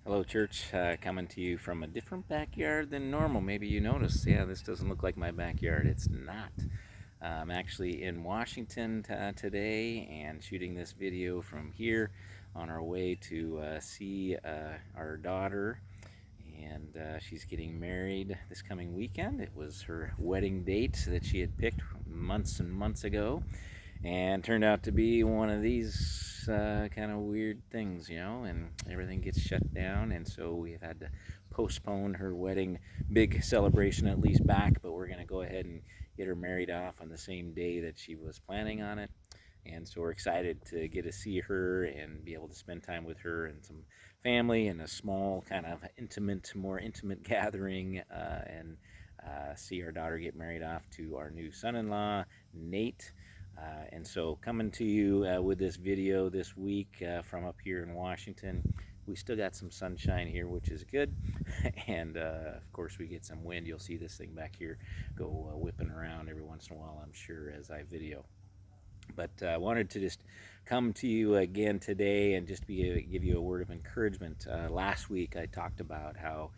Hello, church. Coming to you from a different backyard than normal. Maybe you noticed. Yeah, this doesn't look like my backyard. It's not. I'm actually in Washington today and shooting this video from here on our way to see our daughter. And she's getting married this coming weekend. It was her wedding date that she had picked months and months ago, and turned out to be one of these kind of weird things, and everything gets shut down, and so we've had to postpone her wedding big celebration at least back, but we're going to go ahead and get her married off on the same day that she was planning on it. And so we're excited to get to see her and be able to spend time with her and some family in a small kind of more intimate gathering, and see our daughter get married off to our new son-in-law, Nate. And so coming to you with this video this week from up here in Washington. We still got some sunshine here, which is good. And of course we get some wind. You'll see this thing back here go whipping around every once in a while, I'm sure, as I video. But I wanted to just come to you again today and just give you a word of encouragement. Last week I talked about how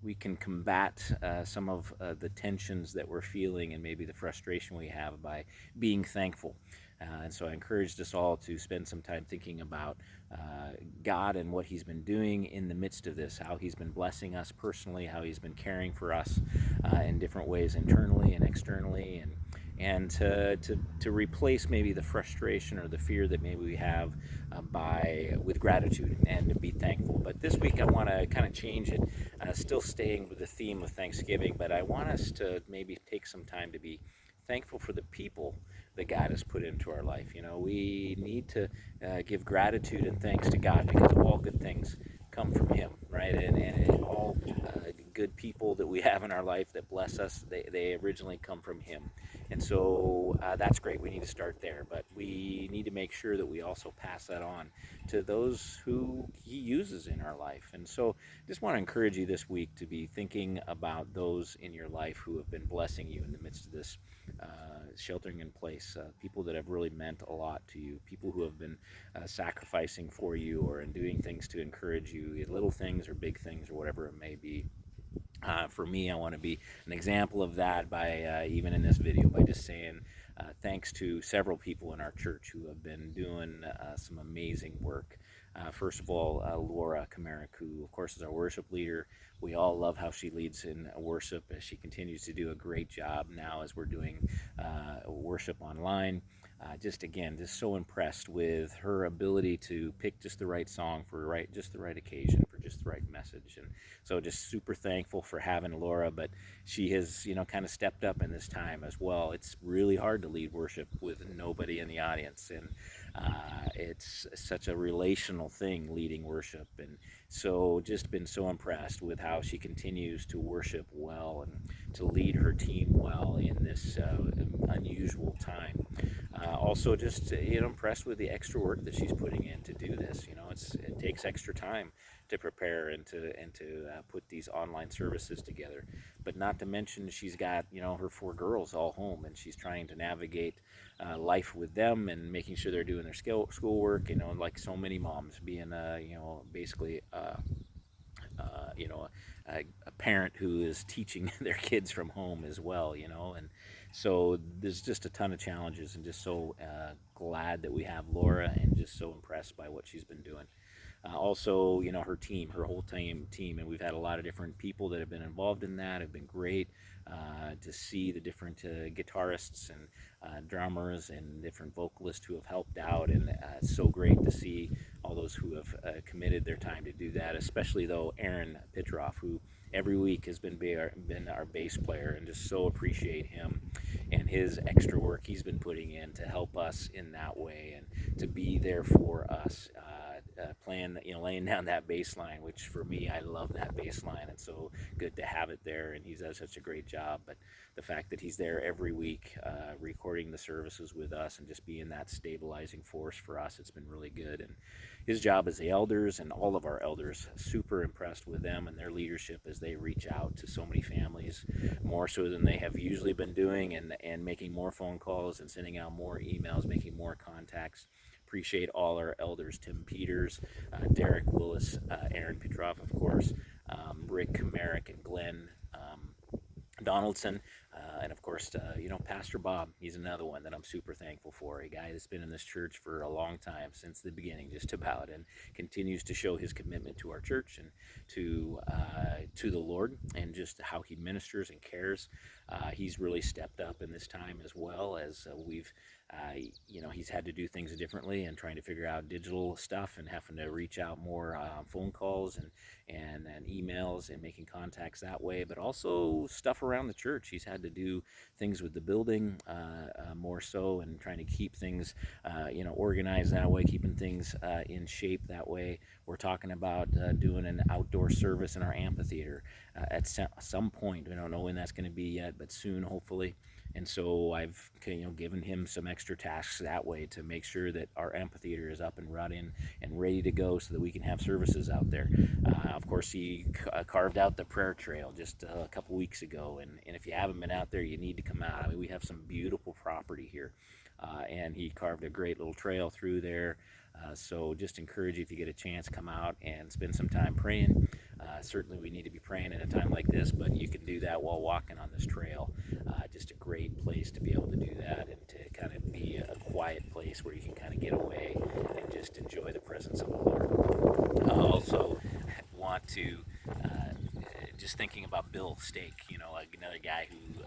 we can combat some of the tensions that we're feeling and maybe the frustration we have by being thankful. And so I encouraged us all to spend some time thinking about God and what He's been doing in the midst of this, how He's been blessing us personally, how He's been caring for us in different ways internally and externally, and to replace maybe the frustration or the fear that maybe we have with gratitude and to be thankful. But this week I want to kind of change it, still staying with the theme of Thanksgiving, but I want us to maybe take some time to be thankful for the people that God has put into our life. We need to give gratitude and thanks to God because all good things come from Him, right? And all good people that we have in our life that bless us, they originally come from Him. And so that's great. We need to start there, but we need to make sure that we also pass that on to those who He uses in our life. And so just want to encourage you this week to be thinking about those in your life who have been blessing you in the midst of this sheltering in place, people that have really meant a lot to you, people who have been sacrificing for you or in doing things to encourage you, little things or big things or whatever it may be. For me, I want to be an example of that by even in this video, by just saying thanks to several people in our church who have been doing some amazing work. First of all, Laura Kamarick, who of course is our worship leader. We all love how she leads in worship, as she continues to do a great job now as we're doing worship online. Just so impressed with her ability to pick just the right song for just the right occasion, for just the right message. And so just super thankful for having Laura, but she has, kind of stepped up in this time as well. It's really hard to lead worship with nobody in the audience, and it's such a relational thing, leading worship. And so just been so impressed with how she continues to worship well and to lead her team well in this unusual time. Also just impressed with the extra work that she's putting in to do this. It takes extra time to prepare and to put these online services together. But not to mention she's got her 4 girls all home, and she's trying to navigate life with them and making sure they're doing their schoolwork. Like so many moms, being basically a parent who is teaching their kids from home as well. And so there's just a ton of challenges, and just so glad that we have Laura, and just so impressed by what she's been doing. Also, her whole team, and we've had a lot of different people that have been involved in that, have been great to see the different guitarists and drummers and different vocalists who have helped out, and it's so great to see all those who have committed their time to do that, especially though Aaron Petroff, who every week has been our bass player, and just so appreciate him and his extra work he's been putting in to help us in that way and to be there for us. Laying down that bass line, which for me, I love that bass line. It's so good to have it there, and he does such a great job. But the fact that he's there every week, recording the services with us and just being that stabilizing force for us, it's been really good. And his job as the elders, and all of our elders, super impressed with them and their leadership as they reach out to so many families, more so than they have usually been doing, and making more phone calls and sending out more emails, making more contacts, appreciate all our elders, Tim Peters, Derek Willis, Aaron Petrov, of course, Rick Merrick, and Glenn Donaldson, and of course, Pastor Bob. He's another one that I'm super thankful for. A guy that's been in this church for a long time, since the beginning, just about, and continues to show his commitment to our church and to the Lord, and just how he ministers and cares. He's really stepped up in this time, as well as he's had to do things differently and trying to figure out digital stuff and having to reach out more phone calls and emails and making contacts that way, but also stuff around the church. He's had to do things with the building more so, and trying to keep things organized that way, keeping things in shape that way. We're talking about doing an outdoor service in our amphitheater at some point. We don't know when that's going to be yet, but soon, hopefully. And so I've given him some extra tasks that way to make sure that our amphitheater is up and running and ready to go, so that we can have services out there. Of course, he carved out the prayer trail just a couple weeks ago, and if you haven't been out there, you need to come out. I mean, we have some beautiful property here, and he carved a great little trail through there. So just encourage you, if you get a chance, come out and spend some time praying. Certainly we need to be praying in a time like this, but you can do that while walking on this trail. Just a great place to be able to do that, and to kind of be a quiet place where you can kind of get away and just enjoy the presence of the Lord. Also want to just thinking about Bill Stake, another guy who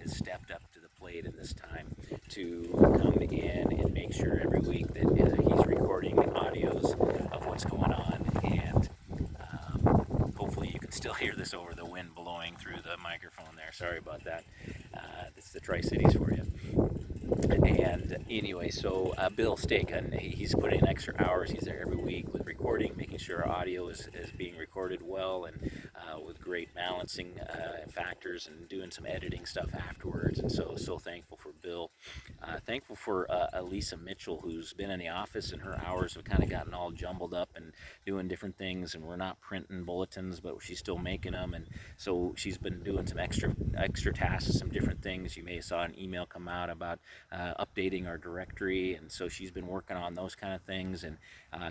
has stepped up to the plate in this time to come in and make sure every week that he's recording audios of what's going on. And hopefully you can still hear this over the wind blowing through the microphone there. Sorry about that. It's the Tri-Cities for you. And anyway, so Bill Stake, and he's putting in extra hours. He's there every week with recording, making sure our audio is being recorded well, and with great balancing factors, and doing some editing stuff afterwards. And so thankful for Bill. Thankful for Elisa Mitchell, who's been in the office, and her hours have kind of gotten all jumbled up and doing different things, and we're not printing bulletins, but she's still making them. And so she's been doing some extra tasks, some different things. You may have saw an email come out about updating our directory, and so she's been working on those kind of things, and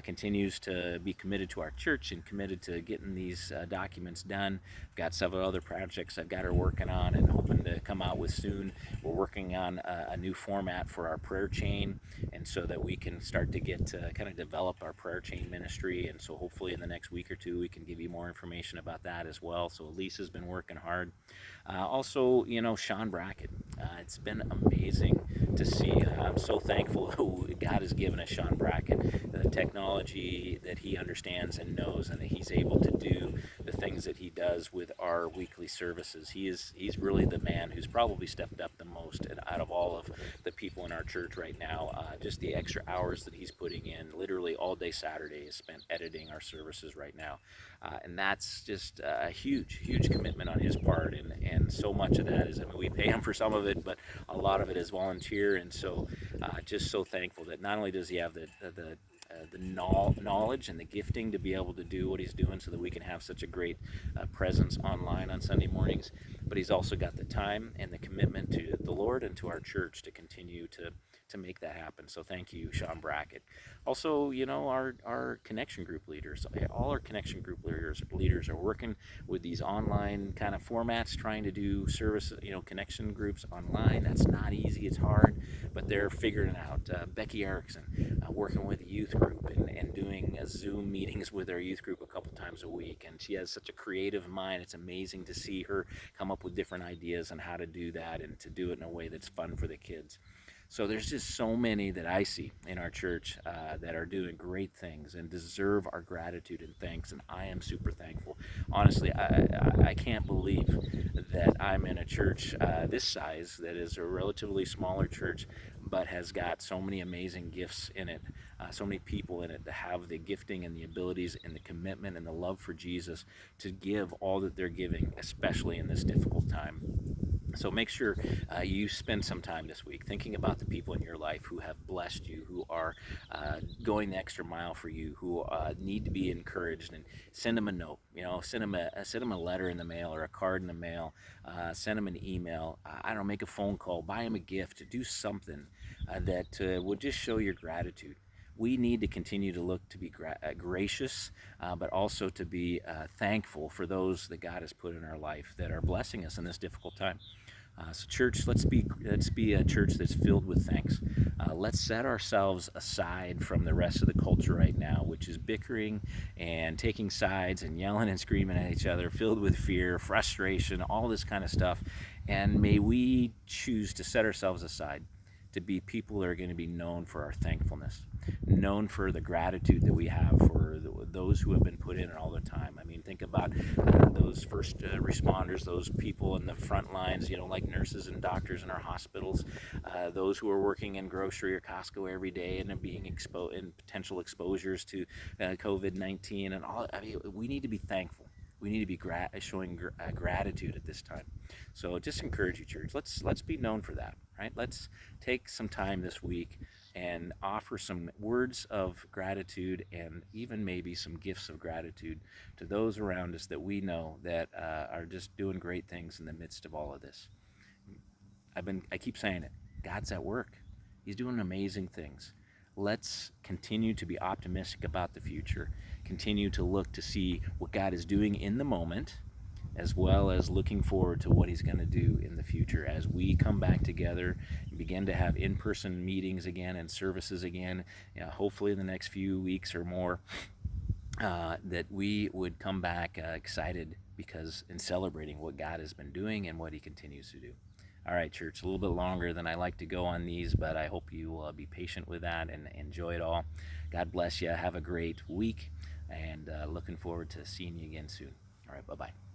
continues to be committed to our church and committed to getting these documents done. I've got several other projects I've got her working on and hoping to come out with soon. We're working on a new format for our prayer chain, and so that we can start to get to kind of develop our prayer chain ministry. And so hopefully in the next week or two we can give you more information about that as well. So Lisa's been working hard. Also, Sean Brackett. It's been amazing to see. I'm so thankful who God has given us, Sean Brackett, the technology that he understands and knows, and that he's able to do the things that he does with our weekly services. He's really the man who's probably stepped up the most out of all of the people in our church right now. Just the extra hours that he's putting in, literally all day Saturday is spent editing our services right now. And that's just a huge commitment on his part, and so much of that is, we pay him for some of it, but a lot of it is volunteer. And so just so thankful that not only does he have the knowledge and the gifting to be able to do what he's doing, so that we can have such a great presence online on Sunday mornings, but he's also got the time and the commitment to the Lord and to our church to continue to make that happen. So thank you, Sean Brackett. Also, our connection group leaders, all our connection group leaders are working with these online kind of formats, trying to do service, connection groups online. That's not easy, it's hard, but they're figuring it out. Becky Erickson, working with a youth group and doing Zoom meetings with our youth group a couple times a week. And she has such a creative mind. It's amazing to see her come up with different ideas on how to do that, and to do it in a way that's fun for the kids. So there's just so many that I see in our church that are doing great things and deserve our gratitude and thanks, and I am super thankful. Honestly, I can't believe that I'm in a church this size, that is a relatively smaller church, but has got so many amazing gifts in it, so many people in it that have the gifting and the abilities and the commitment and the love for Jesus to give all that they're giving, especially in this difficult time. So make sure you spend some time this week thinking about the people in your life who have blessed you, who are going the extra mile for you, who need to be encouraged, and send them a note. Send them a letter in the mail, or a card in the mail. Send them an email. I don't know, make a phone call, buy them a gift, do something that will just show your gratitude we need to continue to look to be gracious, but also to be thankful for those that God has put in our life that are blessing us in this difficult time. So, church, let's be a church that's filled with thanks. Let's set ourselves aside from the rest of the culture right now, which is bickering and taking sides and yelling and screaming at each other, filled with fear, frustration, all this kind of stuff. And may we choose to set ourselves aside to be people that are going to be known for our thankfulness, known for the gratitude that we have for those who have been put in all the time. I mean, think about those first responders, those people in the front lines, like nurses and doctors in our hospitals, those who are working in grocery or Costco every day and are being exposed in potential exposures to COVID-19 and all. I mean, we need to be thankful. We need to be showing gratitude at this time. So just encourage you, church. Let's be known for that, right? Let's take some time this week and offer some words of gratitude and even maybe some gifts of gratitude to those around us that we know that are just doing great things in the midst of all of this. I keep saying it. God's at work. He's doing amazing things. Let's continue to be optimistic about the future. Continue to look to see what God is doing in the moment, as well as looking forward to what he's going to do in the future as we come back together and begin to have in-person meetings again and services again, hopefully in the next few weeks or more, that we would come back excited because in celebrating what God has been doing and what he continues to do. All right, church, a little bit longer than I like to go on these, but I hope you will be patient with that and enjoy it all. God bless you. Have a great week, and looking forward to seeing you again soon. All right, bye-bye.